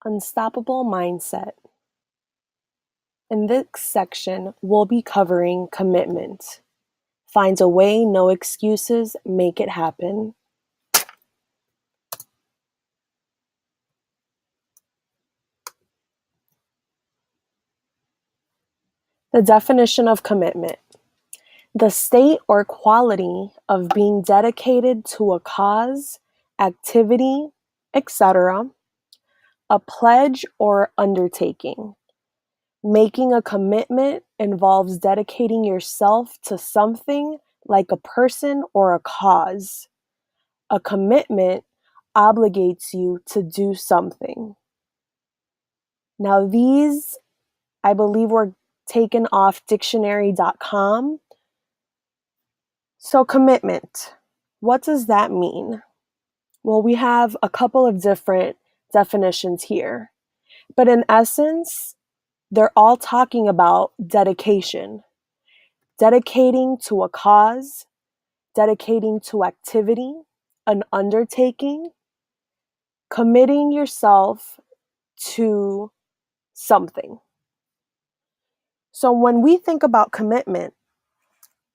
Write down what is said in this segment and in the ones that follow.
Unstoppable mindset. In this section, we'll be covering commitment. Find a way, no excuses, make it happen. The definition of commitment: the state or quality of being dedicated to a cause, activity, etc., a pledge or undertaking. Making a commitment involves dedicating yourself to something like a person or a cause. A commitment obligates you to do something. Now, these, I believe, were taken off dictionary.com. So, commitment, what does that mean? Well, we have a couple of different definitions here, but in essence, they're all talking about dedication. Dedicating to a cause, dedicating to activity, an undertaking, committing yourself to something. So when we think about commitment,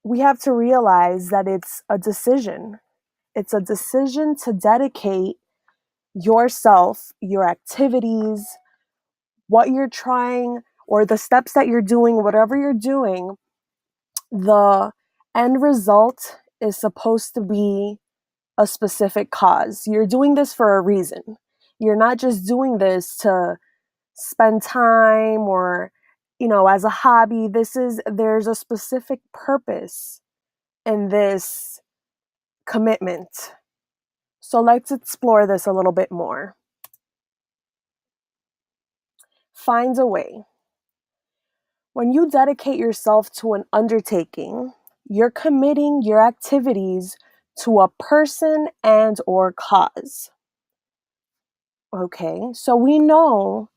we have to realize that it's a decision. It's a decision to dedicate yourself, your activities, what you're trying, or the steps that you're doing, whatever you're doing. The end result is supposed to be a specific cause. You're doing this for a reason. You're not just doing this to spend time or, as a hobby. There's a specific purpose in this commitment. So let's explore this a little bit more. Find a way. When you dedicate yourself to an undertaking, you're committing your activities to a person and or cause. Okay, so we know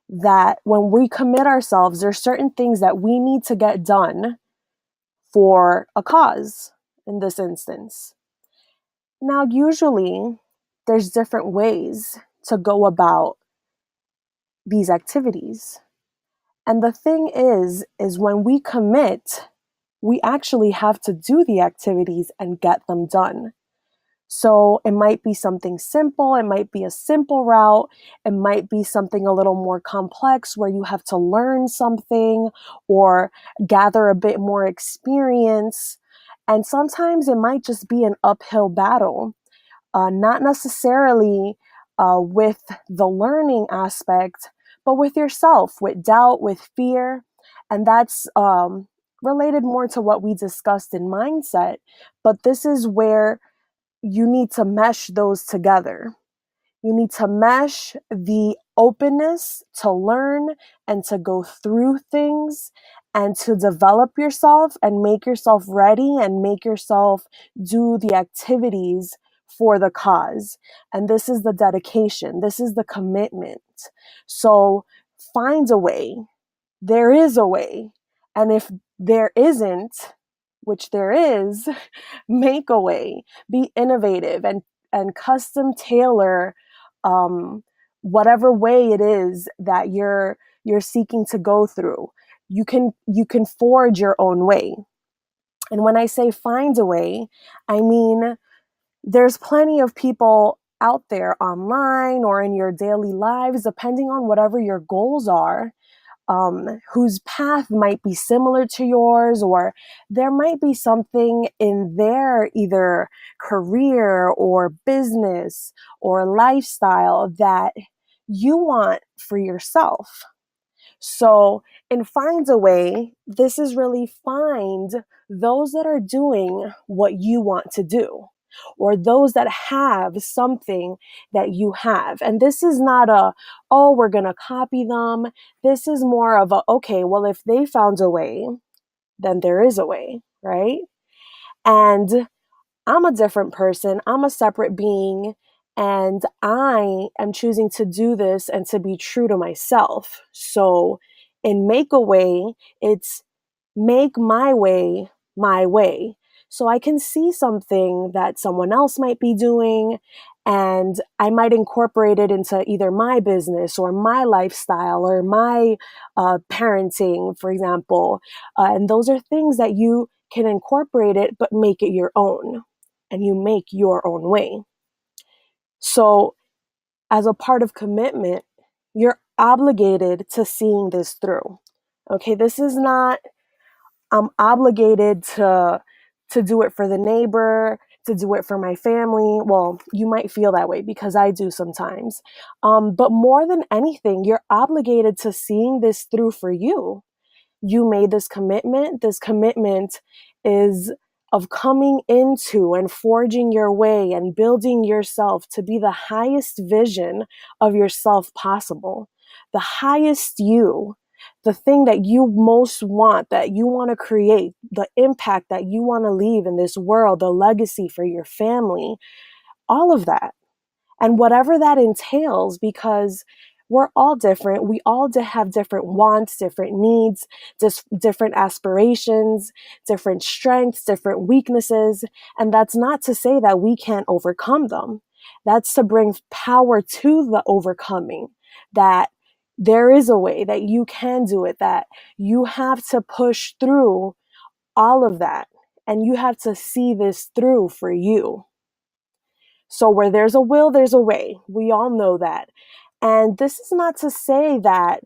that when we commit ourselves, there's certain things that we need to get done for a cause in this instance. Now, usually there's different ways to go about these activities. And the thing is when we commit, we actually have to do the activities and get them done. So it might be something simple, it might be a simple route, it might be something a little more complex where you have to learn something or gather a bit more experience. And sometimes it might just be an uphill battle, not necessarily with the learning aspect, but with yourself, with doubt, with fear. And that's related more to what we discussed in mindset. But this is where you need to mesh those together. You need to mesh the openness to learn and to go through things and to develop yourself and make yourself ready and make yourself do the activities for the cause. And this is the dedication. This is the commitment. So find a way. There is a way. And if there isn't, which there is, make a way, be innovative and custom tailor whatever way it is that you're seeking to go through. You can forge your own way. And when I say find a way, I mean there's plenty of people out there online or in your daily lives, depending on whatever your goals are, whose path might be similar to yours, or there might be something in their either career or business or lifestyle that you want for yourself. So in Find a Way, this is really find those that are doing what you want to do, or those that have something that you have. And this is not we're going to copy them. This is more of okay, well, if they found a way, then there is a way, right? And I'm a different person. I'm a separate being. And I am choosing to do this and to be true to myself. So in Make a Way, it's make my way my way. So I can see something that someone else might be doing And I might incorporate it into either my business or my lifestyle or my parenting, for example. And those are things that you can incorporate it, but make it your own, and you make your own way. So, as a part of commitment, you're obligated to seeing this through. Okay, this is not I'm obligated to do it for the neighbor, to do it for my family. Well, you might feel that way because I do sometimes. But more than anything, you're obligated to seeing this through for you. You made this commitment. This commitment is of coming into and forging your way and building yourself to be the highest vision of yourself possible, the highest you, the thing that you most want, that you want to create, the impact that you want to leave in this world, the legacy for your family, all of that. And whatever that entails, because we're all different. We all have different wants, different needs, just different aspirations, different strengths, different weaknesses. And that's not to say that we can't overcome them. That's to bring power to the overcoming, that there is a way, that you can do it, that you have to push through all of that. And you have to see this through for you. So where there's a will, there's a way. We all know that. And this is not to say that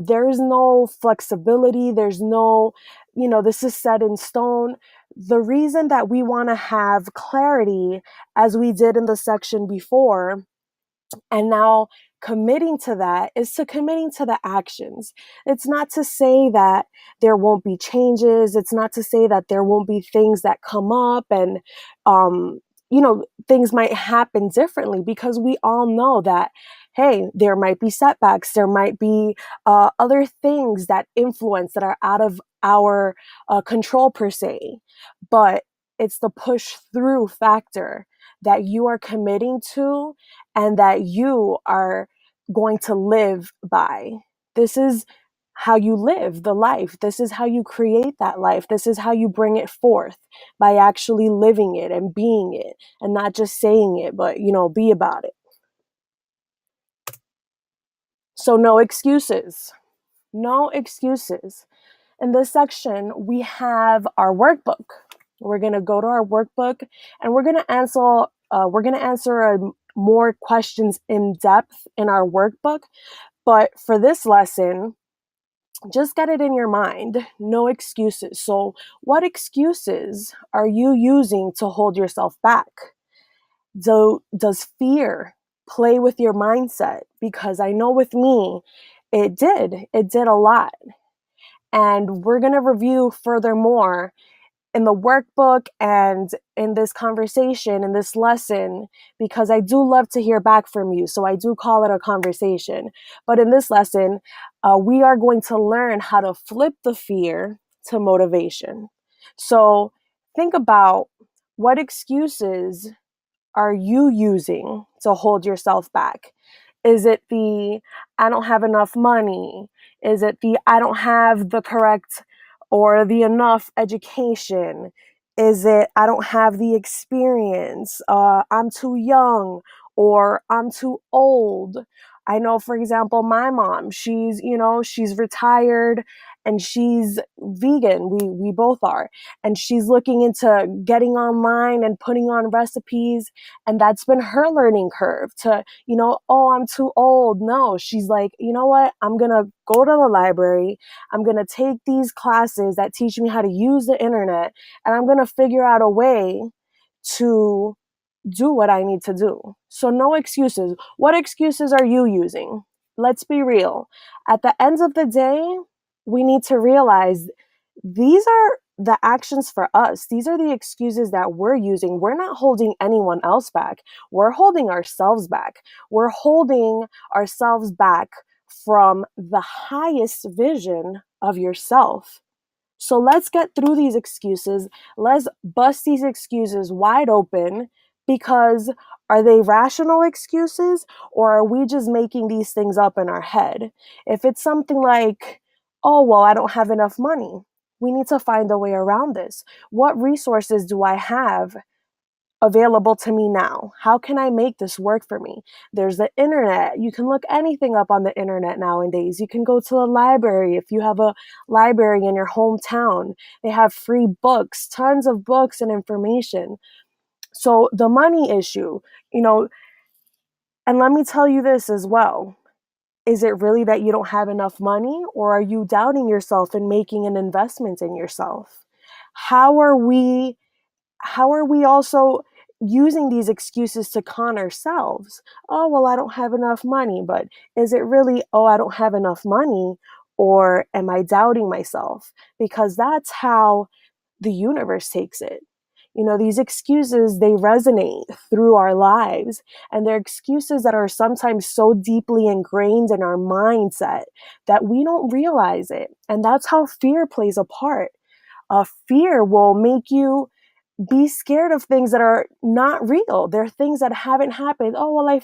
there is no flexibility. There's no, this is set in stone. The reason that we want to have clarity, as we did in the section before, and now committing to that, is to committing to the actions. It's not to say that there won't be changes. It's not to say that there won't be things that come up and, things might happen differently, because we all know that, hey, there might be setbacks. There might be other things that influence that are out of our control per se. But it's the push through factor that you are committing to and that you are going to live by. This is how you live the life. This is how you create that life. This is how you bring it forth, by actually living it and being it, and not just saying it, but, be about it. So no excuses. No excuses. In this section, we have our workbook. We're going to go to our workbook and we're going to answer more questions in depth in our workbook. But for this lesson, just get it in your mind. No excuses. So what excuses are you using to hold yourself back? Does fear play with your mindset? Because I know with me, it did a lot. And we're going to review furthermore in the workbook and in this conversation, in this lesson, because I do love to hear back from you. So I do call it a conversation. But in this lesson, we are going to learn how to flip the fear to motivation. So think about, what excuses are you using to hold yourself back? Is it the I don't have enough money? Is it the I don't have the correct or the enough education? Is it I don't have the experience? I'm too young, or I'm too old. I know, for example, my mom, she's retired and she's vegan. We both are. And she's looking into getting online and putting on recipes. And that's been her learning curve to, oh, I'm too old. No, she's like, you know what? I'm going to go to the library. I'm going to take these classes that teach me how to use the internet. And I'm going to figure out a way to do what I need to do. So no excuses. What excuses are you using? Let's be real. At the end of the day, we need to realize these are the actions for us. These are the excuses that we're using. We're not holding anyone else back. We're holding ourselves back. We're holding ourselves back from the highest vision of yourself. So let's get through these excuses. Let's bust these excuses wide open, because are they rational excuses, or are we just making these things up in our head? If it's something like, oh, well, I don't have enough money, we need to find a way around this. What resources do I have available to me now? How can I make this work for me? There's the internet. You can look anything up on the internet nowadays. You can go to a library if you have a library in your hometown. They have free books, tons of books and information. So the money issue, you know, and let me tell you this as well. Is it really that you don't have enough money, or are you doubting yourself and making an investment in yourself? How are we also using these excuses to con ourselves? Oh, well, I don't have enough money, but is it really, oh, I don't have enough money, or am I doubting myself? Because that's how the universe takes it. You know, these excuses, they resonate through our lives, and they're excuses that are sometimes so deeply ingrained in our mindset that we don't realize it. And that's how fear plays a part. Fear will make you be scared of things that are not real. They're things that haven't happened. Oh, well, I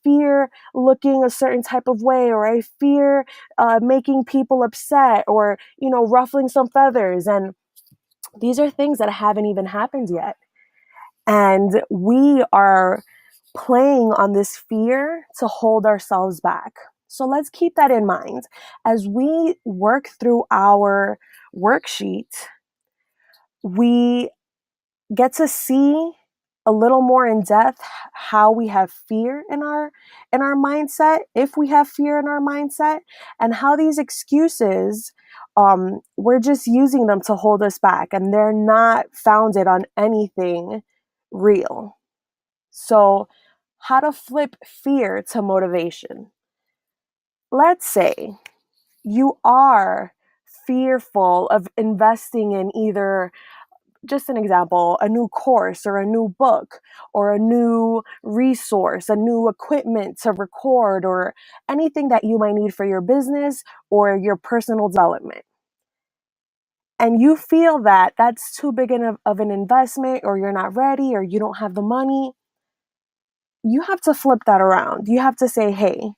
fear looking a certain type of way, or I fear making people upset, or, you know, ruffling some feathers. And these are things that haven't even happened yet. And we are playing on this fear to hold ourselves back. So let's keep that in mind as we work through our worksheet. We get to see a little more in depth how we have fear in our mindset, if we have fear in our mindset, and how these excuses, we're just using them to hold us back, and they're not founded on anything real. So how to flip fear to motivation. Let's say you are fearful of investing in either, just an example, a new course or a new book or a new resource, a new equipment to record, or anything that you might need for your business or your personal development. And you feel that that's too big of an investment, or you're not ready, or you don't have the money. You have to flip that around. You have to say, hey,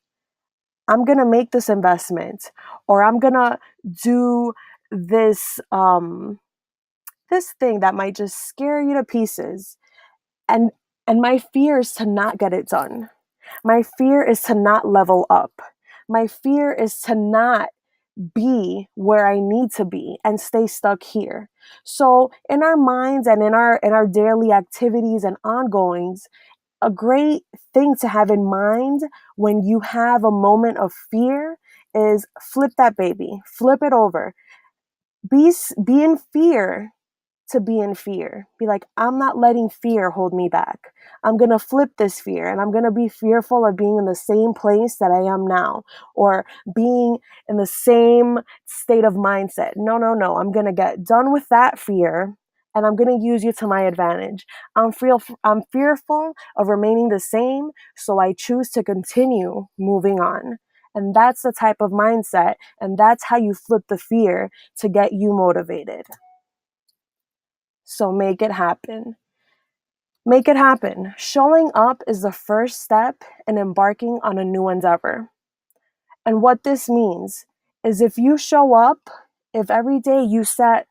I'm going to make this investment, or I'm going to do this, this thing that might just scare you to pieces. And my fear is to not get it done. My fear is to not level up. My fear is to not be where I need to be and stay stuck here. So in our minds and in our daily activities and ongoings, a great thing to have in mind when you have a moment of fear is flip that baby, flip it over. Be in fear to be in fear. Be like, I'm not letting fear hold me back. I'm going to flip this fear, and I'm going to be fearful of being in the same place that I am now, or being in the same state of mindset. No, no, no. I'm going to get done with that fear, and I'm going to use you to my advantage. I'm fearful of remaining the same, so I choose to continue moving on. And that's the type of mindset, and that's how you flip the fear to get you motivated. So make it happen. Make it happen. Showing up is the first step in embarking on a new endeavor. And what this means is, if you show up, if every day you set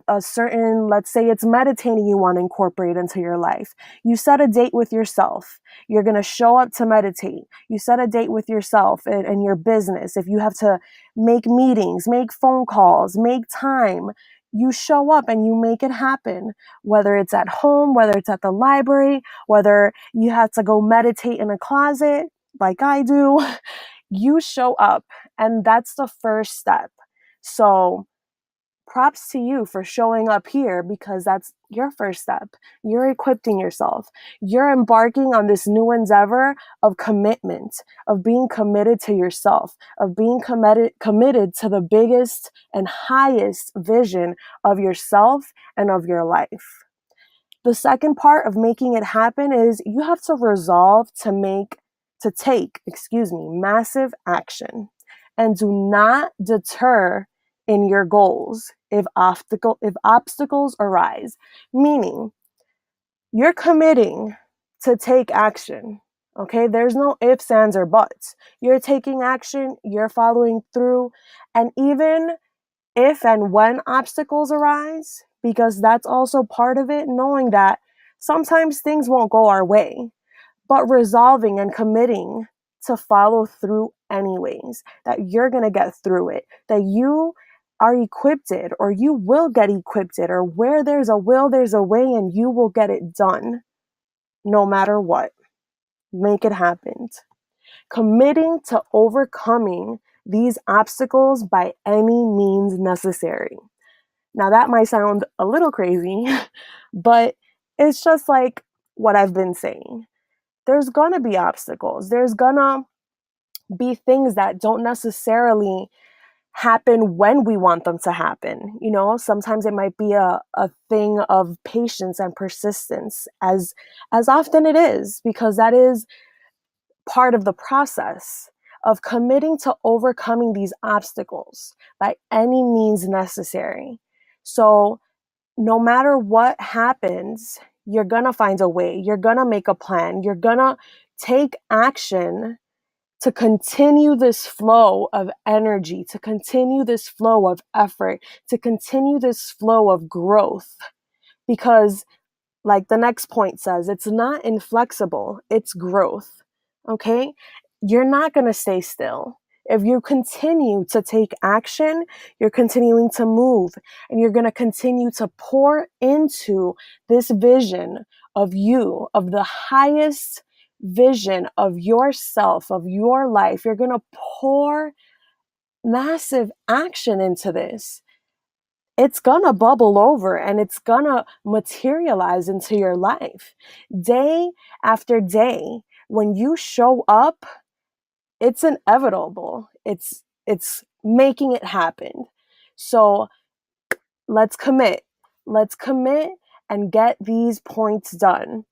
a certain, let's say it's meditating you want to incorporate into your life. You set a date with yourself. You're going to show up to meditate. You set a date with yourself and your business. If you have to make meetings, make phone calls, make time, you show up and you make it happen, whether it's at home, whether it's at the library, whether you have to go meditate in a closet like I do. You show up, and that's the first step. So props to you for showing up here, because that's your first step. You're equipping yourself. You're embarking on this new endeavor of commitment, of being committed to yourself, of being committed to the biggest and highest vision of yourself and of your life. The second part of making it happen is you have to resolve to take massive action, and do not deter in your goals if obstacles arise. Meaning, you're committing to take action. Okay, there's no ifs, ands, or buts. You're taking action, you're following through, and even if and when obstacles arise, because that's also part of it, knowing that Sometimes things won't go our way, but resolving and committing to follow through anyways, that you're going to get through it, that you are equipped, or you will get equipped, or where there's a will, there's a way, and you will get it done no matter what. Make it happen. Committing to overcoming these obstacles by any means necessary. Now, that might sound a little crazy, but it's just like what I've been saying. There's going to be obstacles. There's going to be things that don't necessarily happen when we want them to happen. Sometimes it might be a thing of patience and persistence, as often it is, because that is part of the process of committing to overcoming these obstacles by any means necessary. So no matter what happens, you're going to find a way. You're going to make a plan. You're going to take action to continue this flow of energy, to continue this flow of effort, to continue this flow of growth. Because, like the next point says, it's not inflexible, it's growth. Okay? You're not going to stay still. If you continue to take action, you're continuing to move, and you're going to continue to pour into this vision of you, of the highest vision of yourself, of your life. You're going to pour massive action into this. It's going to bubble over, and it's going to materialize into your life. Day after day, when you show up, it's inevitable. It's making it happen. So let's commit. Let's commit and get these points done.